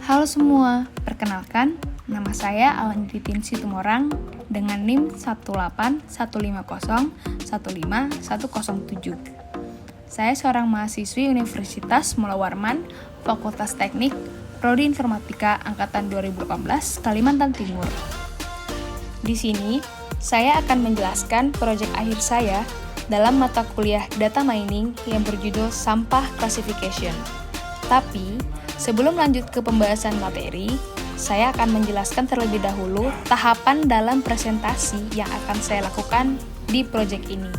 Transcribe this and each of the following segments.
Halo semua, perkenalkan, nama saya Awan Titin Situmorang dengan NIM 18150151107. Saya seorang mahasiswi Universitas Mula Warman, Fakultas Teknik, Prodi Informatika Angkatan 2018, Kalimantan Timur. Di sini, saya akan menjelaskan proyek akhir saya dalam mata kuliah Data Mining yang berjudul Sampah Classification. Tapi, sebelum lanjut ke pembahasan materi, saya akan menjelaskan terlebih dahulu tahapan dalam presentasi yang akan saya lakukan di proyek ini.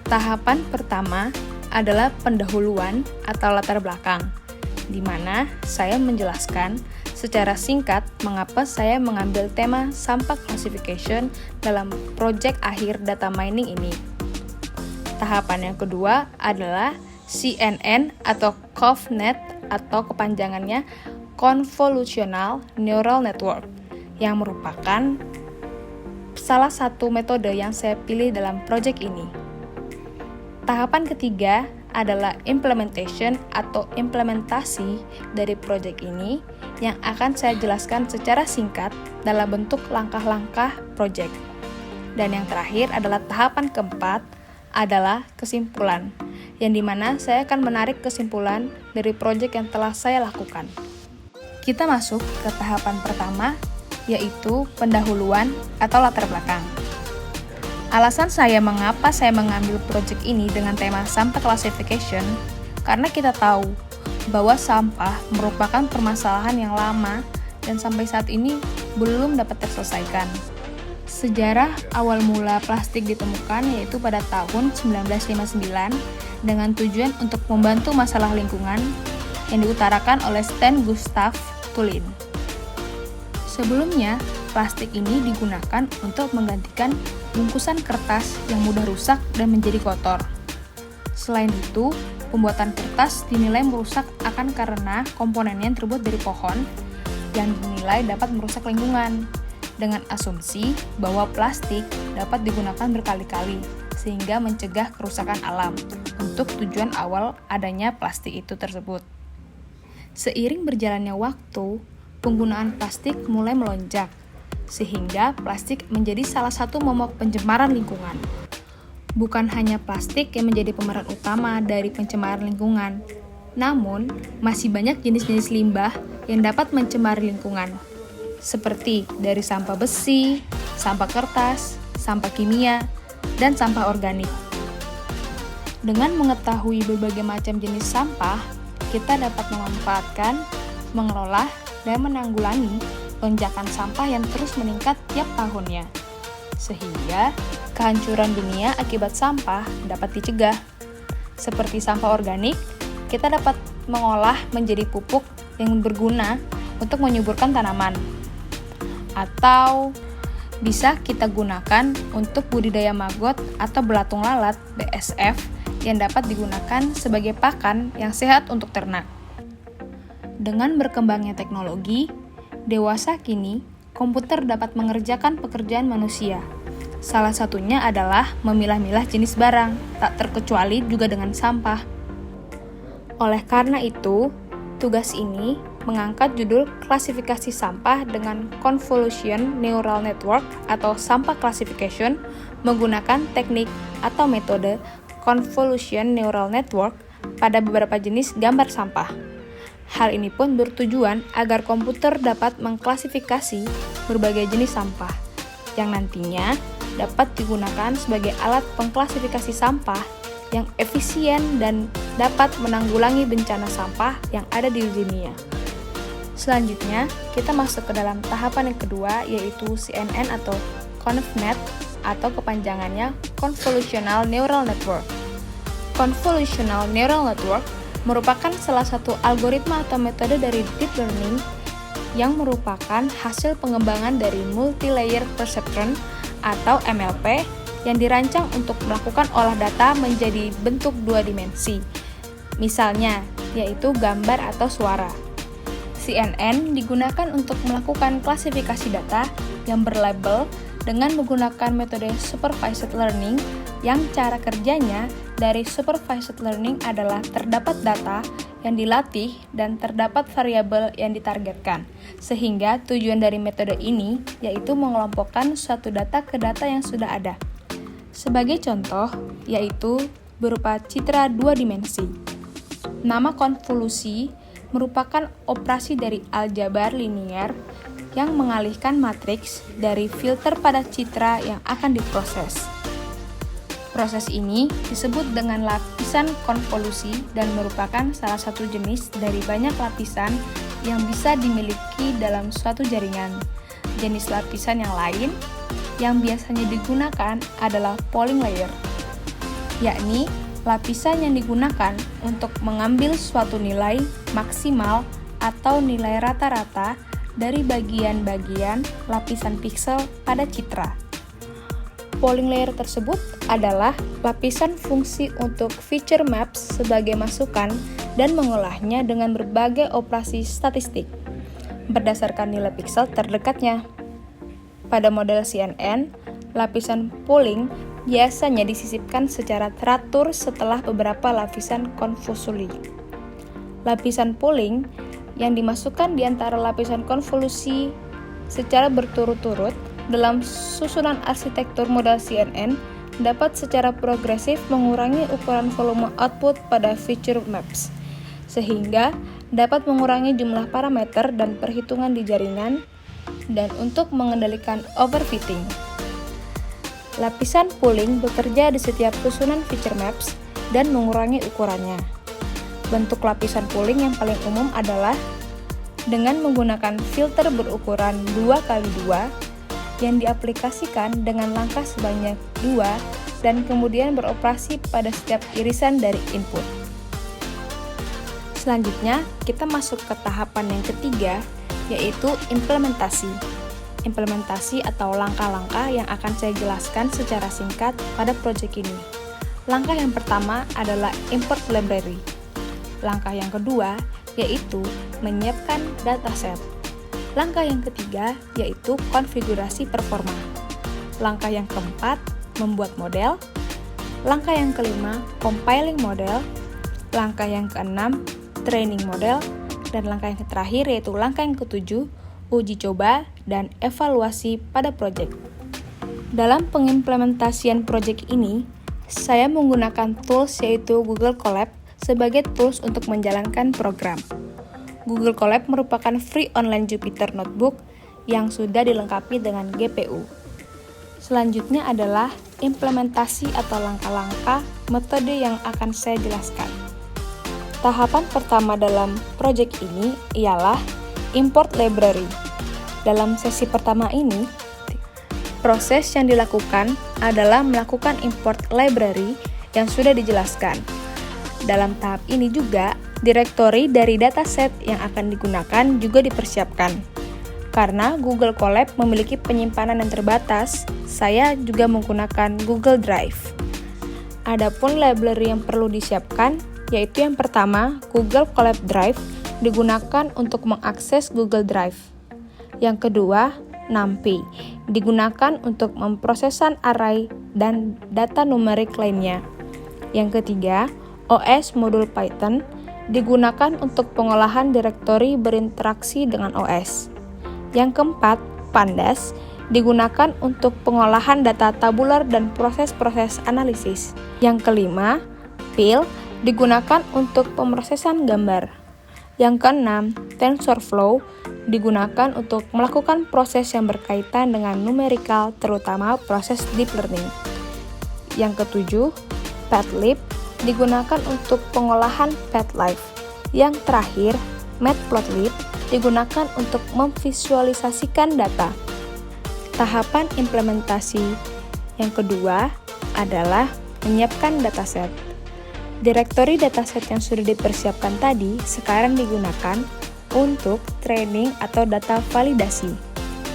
Tahapan pertama adalah pendahuluan atau latar belakang, di mana saya menjelaskan secara singkat mengapa saya mengambil tema sampah classification dalam proyek akhir data mining ini. Tahapan yang kedua adalah CNN atau ConvNet atau kepanjangannya Convolutional Neural Network yang merupakan salah satu metode yang saya pilih dalam proyek ini. Tahapan ketiga adalah implementation atau implementasi dari proyek ini yang akan saya jelaskan secara singkat dalam bentuk langkah-langkah proyek. Dan yang terakhir adalah tahapan keempat adalah kesimpulan, yang dimana saya akan menarik kesimpulan dari proyek yang telah saya lakukan. Kita masuk ke tahapan pertama, yaitu pendahuluan atau latar belakang. Alasan saya mengapa saya mengambil proyek ini dengan tema sampah classification, karena kita tahu bahwa sampah merupakan permasalahan yang lama dan sampai saat ini belum dapat terselesaikan. Sejarah awal mula plastik ditemukan yaitu pada tahun 1959 dengan tujuan untuk membantu masalah lingkungan yang diutarakan oleh Sten Gustav Thulin. Sebelumnya, plastik ini digunakan untuk menggantikan bungkusan kertas yang mudah rusak dan menjadi kotor. Selain itu, pembuatan kertas dinilai merusak akan karena komponennya yang terbuat dari pohon yang dinilai dapat merusak lingkungan, dengan asumsi bahwa plastik dapat digunakan berkali-kali sehingga mencegah kerusakan alam untuk tujuan awal adanya plastik itu tersebut. Seiring berjalannya waktu, penggunaan plastik mulai melonjak sehingga plastik menjadi salah satu momok pencemaran lingkungan. Bukan hanya plastik yang menjadi pemeran utama dari pencemaran lingkungan, namun masih banyak jenis-jenis limbah yang dapat mencemari lingkungan, seperti dari sampah besi, sampah kertas, sampah kimia, dan sampah organik. Dengan mengetahui berbagai macam jenis sampah, kita dapat memanfaatkan, mengelola, dan menanggulangi lonjakan sampah yang terus meningkat tiap tahunnya, sehingga kehancuran dunia akibat sampah dapat dicegah. Seperti sampah organik, kita dapat mengolah menjadi pupuk yang berguna untuk menyuburkan tanaman, atau bisa kita gunakan untuk budidaya maggot atau belatung lalat (BSF) yang dapat digunakan sebagai pakan yang sehat untuk ternak. Dengan berkembangnya teknologi, dewasa kini komputer dapat mengerjakan pekerjaan manusia. Salah satunya adalah memilah-milah jenis barang, tak terkecuali juga dengan sampah. Oleh karena itu, tugas ini mengangkat judul klasifikasi sampah dengan Convolution Neural Network atau sampah classification menggunakan teknik atau metode Convolution Neural Network pada beberapa jenis gambar sampah. Hal ini pun bertujuan agar komputer dapat mengklasifikasi berbagai jenis sampah yang nantinya dapat digunakan sebagai alat pengklasifikasi sampah yang efisien dan dapat menanggulangi bencana sampah yang ada di dunia. Selanjutnya, kita masuk ke dalam tahapan yang kedua, yaitu CNN atau ConvNet atau kepanjangannya Convolutional Neural Network. Convolutional Neural Network merupakan salah satu algoritma atau metode dari deep learning yang merupakan hasil pengembangan dari multi-layer perceptron atau MLP yang dirancang untuk melakukan olah data menjadi bentuk dua dimensi. Misalnya, yaitu gambar atau suara. CNN digunakan untuk melakukan klasifikasi data yang berlabel dengan menggunakan metode supervised learning yang cara kerjanya dari supervised learning adalah terdapat data yang dilatih dan terdapat variabel yang ditargetkan. Sehingga tujuan dari metode ini yaitu mengelompokkan suatu data ke data yang sudah ada. Sebagai contoh, yaitu berupa citra 2 dimensi. Nama konvolusi merupakan operasi dari aljabar linier yang mengalihkan matriks dari filter pada citra yang akan diproses. Proses ini disebut dengan lapisan konvolusi dan merupakan salah satu jenis dari banyak lapisan yang bisa dimiliki dalam suatu jaringan. Jenis lapisan yang lain yang biasanya digunakan adalah polling layer, yakni lapisan yang digunakan untuk mengambil suatu nilai maksimal atau nilai rata-rata dari bagian-bagian lapisan piksel pada citra. Polling layer tersebut adalah lapisan fungsi untuk feature maps sebagai masukan dan mengolahnya dengan berbagai operasi statistik berdasarkan nilai piksel terdekatnya. Pada model CNN, lapisan polling biasanya disisipkan secara teratur setelah beberapa lapisan konvolusi. Lapisan polling yang dimasukkan di antara lapisan konvolusi secara berturut-turut dalam susunan arsitektur model CNN dapat secara progresif mengurangi ukuran volume output pada feature maps, sehingga dapat mengurangi jumlah parameter dan perhitungan di jaringan dan untuk mengendalikan overfitting. Lapisan polling bekerja di setiap susunan feature maps dan mengurangi ukurannya. Bentuk lapisan polling yang paling umum adalah dengan menggunakan filter berukuran 2x2 yang diaplikasikan dengan langkah sebanyak 2 dan kemudian beroperasi pada setiap irisan dari input. Selanjutnya, kita masuk ke tahapan yang ketiga, yaitu implementasi. Implementasi atau langkah-langkah yang akan saya jelaskan secara singkat pada proyek ini. Langkah yang pertama adalah import library. Langkah yang kedua yaitu menyiapkan dataset. Langkah yang ketiga yaitu konfigurasi performa. Langkah yang keempat membuat model. Langkah yang kelima compiling model. Langkah yang keenam training model. Dan langkah yang terakhir yaitu langkah yang ketujuh uji coba dan evaluasi pada proyek. Dalam pengimplementasian proyek ini, saya menggunakan tools yaitu Google Colab sebagai tools untuk menjalankan program. Google Colab merupakan free online Jupyter Notebook yang sudah dilengkapi dengan GPU. Selanjutnya adalah implementasi atau langkah-langkah metode yang akan saya jelaskan. Tahapan pertama dalam proyek ini ialah import library. Dalam sesi pertama ini, proses yang dilakukan adalah melakukan import library yang sudah dijelaskan. Dalam tahap ini juga, direktori dari dataset yang akan digunakan juga dipersiapkan. Karena Google Colab memiliki penyimpanan yang terbatas, saya juga menggunakan Google Drive. Adapun library yang perlu disiapkan, yaitu yang pertama, Google Colab Drive digunakan untuk mengakses Google Drive. Yang kedua, NumPy digunakan untuk memprosesan array dan data numerik lainnya. Yang ketiga, OS modul Python digunakan untuk pengolahan direktori berinteraksi dengan OS. Yang keempat, Pandas digunakan untuk pengolahan data tabular dan proses-proses analisis. Yang kelima, Pil digunakan untuk pemrosesan gambar. Yang keenam, TensorFlow digunakan untuk melakukan proses yang berkaitan dengan numerikal, terutama proses deep learning. Yang ketujuh, Padlib digunakan untuk pengolahan Padlife. Yang terakhir, Matplotlib digunakan untuk memvisualisasikan data. Tahapan implementasi yang kedua adalah menyiapkan dataset. Direktori dataset yang sudah dipersiapkan tadi sekarang digunakan untuk training atau data validasi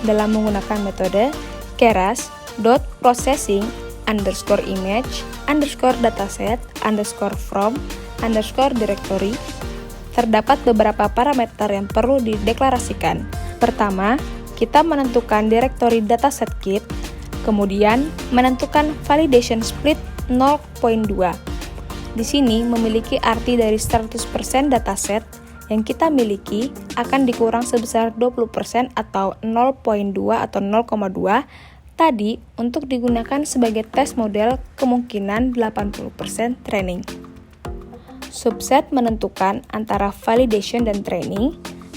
dalam menggunakan metode keras.processing_dataset_dataset_from_directory. Terdapat beberapa parameter yang perlu dideklarasikan. Pertama, kita menentukan direktori dataset kit, kemudian menentukan validation split 0.2. di sini memiliki arti dari 100% dataset yang kita miliki akan dikurang sebesar 20% atau 0,2 atau 0,2 tadi untuk digunakan sebagai tes model kemungkinan 80% training. Subset menentukan antara validation dan training.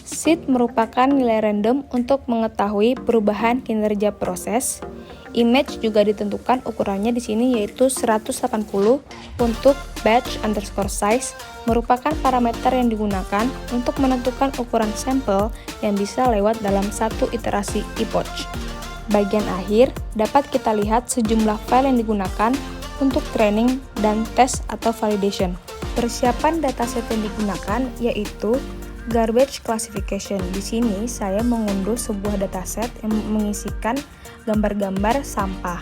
Seed merupakan nilai random untuk mengetahui perubahan kinerja proses. Image juga ditentukan ukurannya di sini yaitu 180 untuk batch underscore size merupakan parameter yang digunakan untuk menentukan ukuran sampel yang bisa lewat dalam satu iterasi epoch. Bagian akhir dapat kita lihat sejumlah file yang digunakan untuk training dan tes atau validation. Persiapan dataset yang digunakan yaitu garbage classification. Di sini saya mengunduh sebuah dataset yang mengisikan gambar-gambar sampah.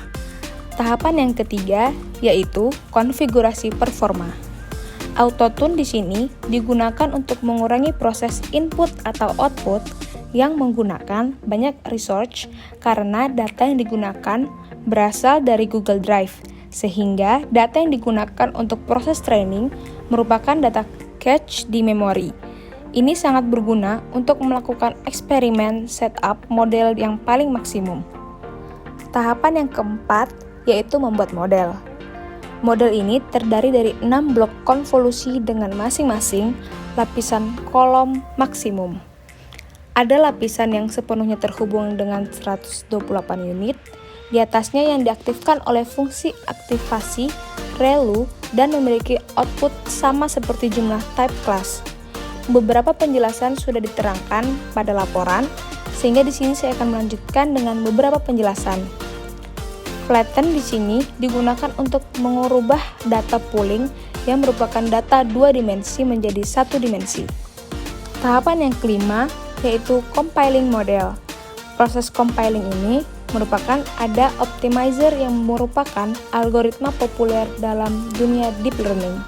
Tahapan yang ketiga yaitu konfigurasi performa. Autotune di sini digunakan untuk mengurangi proses input atau output yang menggunakan banyak resource karena data yang digunakan berasal dari Google Drive, sehingga data yang digunakan untuk proses training merupakan data cache di memori. Ini sangat berguna untuk melakukan eksperimen setup model yang paling maksimum. Tahapan yang keempat yaitu membuat model. Model ini terdiri dari 6 blok konvolusi dengan masing-masing lapisan kolom maksimum. Ada lapisan yang sepenuhnya terhubung dengan 128 unit, di atasnya yang diaktifkan oleh fungsi aktivasi ReLU dan memiliki output sama seperti jumlah type class. Beberapa penjelasan sudah diterangkan pada laporan, sehingga di sini saya akan melanjutkan dengan beberapa penjelasan. Flatten di sini digunakan untuk mengubah data pooling yang merupakan data 2 dimensi menjadi 1 dimensi. Tahapan yang kelima yaitu compiling model. Proses compiling ini merupakan ada optimizer yang merupakan algoritma populer dalam dunia deep learning.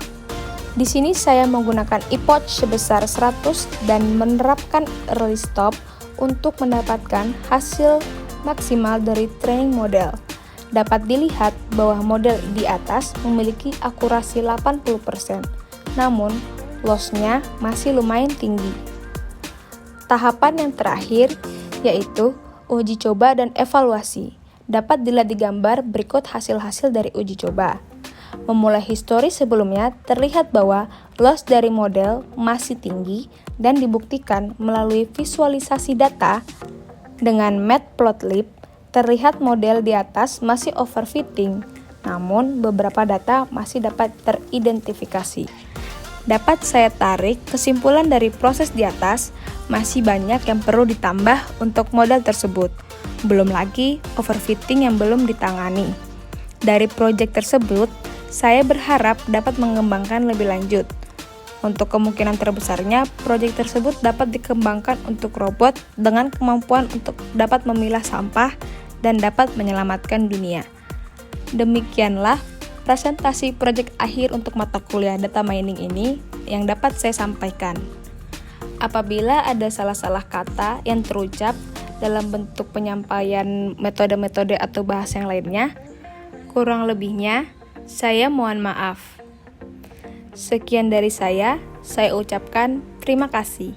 Di sini saya menggunakan epoch sebesar 100 dan menerapkan early stop untuk mendapatkan hasil maksimal dari training model. Dapat dilihat bahwa model di atas memiliki akurasi 80%, namun loss-nya masih lumayan tinggi. Tahapan yang terakhir yaitu uji coba dan evaluasi. Dapat dilihat di gambar berikut hasil-hasil dari uji coba. Memulai histori sebelumnya, terlihat bahwa loss dari model masih tinggi dan dibuktikan melalui visualisasi data dengan matplotlib. Terlihat model di atas masih overfitting, namun beberapa data masih dapat teridentifikasi. Dapat saya tarik kesimpulan dari proses di atas, masih banyak yang perlu ditambah untuk model tersebut. Belum lagi overfitting yang belum ditangani. Dari proyek tersebut, saya berharap dapat mengembangkan lebih lanjut. Untuk kemungkinan terbesarnya, proyek tersebut dapat dikembangkan untuk robot dengan kemampuan untuk dapat memilah sampah dan dapat menyelamatkan dunia. Demikianlah presentasi proyek akhir untuk mata kuliah data mining ini yang dapat saya sampaikan. Apabila ada salah-salah kata yang terucap dalam bentuk penyampaian metode-metode atau bahasa yang lainnya, kurang lebihnya saya mohon maaf. Sekian dari saya ucapkan terima kasih.